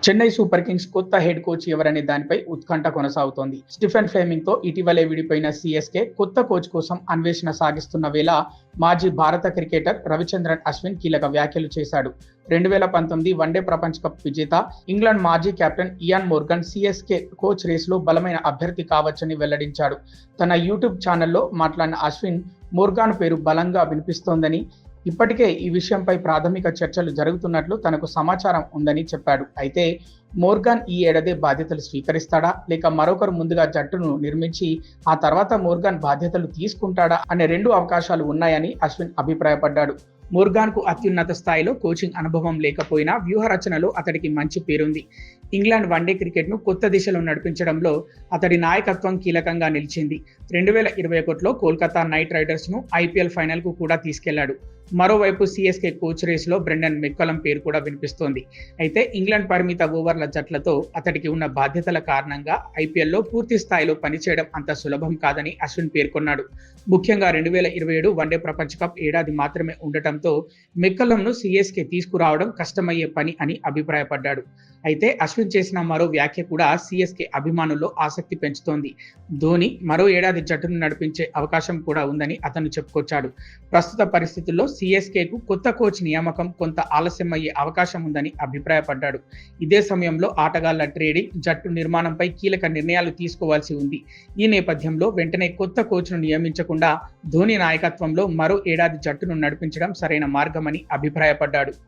Chennai super Kings కొత్త head coach ఎవరనే దానిపై ఉత్కంఠ కొనసాగుతోంది. స్టీఫెన్ ఫ్లెమింగ్ తో ఇటీవలే విడిపోయిన సిఎస్కే కొత్త కోచ్ కోసం అన్వేషణ సాగిస్తున్న వేళ మాజీ భారత క్రికెటర్ రవిచంద్రన్ అశ్విన్ కీలక వ్యాఖ్యలు చేశాడు. 2019 వన్డే ప్రపంచ కప్ విజేత ఇంగ్లాండ్ మాజీ captain Eoin Morgan CSK coach రేసులో బలమైన అభ్యర్థి కావచ్చని వెల్లడించాడు. తన యూట్యూబ్ ఛానల్లో మాట్లాడిన అశ్విన్ మోర్గాన్ పేరు బలంగా వినిపిస్తోందని, ఇప్పటికే ఈ విషయంపై ప్రాథమిక చర్చలు జరుగుతున్నట్లు తనకు సమాచారం ఉందని చెప్పాడు. అయితే మోర్గాన్ ఈ ఏడాది బాధ్యతలు స్వీకరిస్తాడా, లేక మరొకరు ముందుగా జట్టును నిర్మించి ఆ తర్వాత మోర్గాన్ బాధ్యతలు తీసుకుంటాడా అనే రెండు అవకాశాలు ఉన్నాయని అశ్విన్ అభిప్రాయపడ్డాడు. మోర్గాన్కు అత్యున్నత స్థాయిలో కోచింగ్ అనుభవం లేకపోయినా వ్యూహ రచనలో అతడికి మంచి పేరుంది. ఇంగ్లాండ్ వన్డే క్రికెట్ను కొత్త దిశలో నడిపించడంలో అతడి నాయకత్వం కీలకంగా నిలిచింది. 2021లో కోల్కతా నైట్ రైడర్స్ను ఐపీఎల్ ఫైనల్కు కూడా తీసుకెళ్లాడు. మరోవైపు సిఎస్కే కోచ్ రేసులో బ్రెండన్ మెక్కలం పేరు కూడా వినిపిస్తోంది. అయితే ఇంగ్లాండ్ పరిమిత ఓవర్ల జట్లతో అతడికి ఉన్న బాధ్యతల కారణంగా ఐపీఎల్లో పూర్తి స్థాయిలో పనిచేయడం అంత సులభం కాదని అశ్విన్ పేర్కొన్నాడు. ముఖ్యంగా 2027 వన్డే ప్రపంచ కప్ ఏడాది మాత్రమే ఉండటంతో మెక్కలంను సిఎస్కే తీసుకురావడం కష్టమయ్యే పని అని అభిప్రాయపడ్డాడు. అయితే అశ్విన్ చేసిన మరో వ్యాఖ్య కూడా సిఎస్కే అభిమానుల్లో ఆసక్తి పెంచుతోంది. ధోని మరో ఏడాది జట్టును నడిపించే అవకాశం కూడా ఉందని అతను చెప్పుకొచ్చాడు. ప్రస్తుత పరిస్థితుల్లో సిఎస్కేకు కొత్త కోచ్ నియామకం కొంత ఆలస్యమయ్యే అవకాశం ఉందని అభిప్రాయపడ్డాడు. ఇదే సమయంలో ఆటగాళ్ల ట్రేడింగ్, జట్టు నిర్మాణంపై కీలక నిర్ణయాలు తీసుకోవాల్సి ఉంది. ఈ నేపథ్యంలో వెంటనే కొత్త కోచ్ను నియమించకుండా ధోని నాయకత్వంలో మరో ఏడాది జట్టును నడిపించడం సరైన మార్గమని అభిప్రాయపడ్డాడు.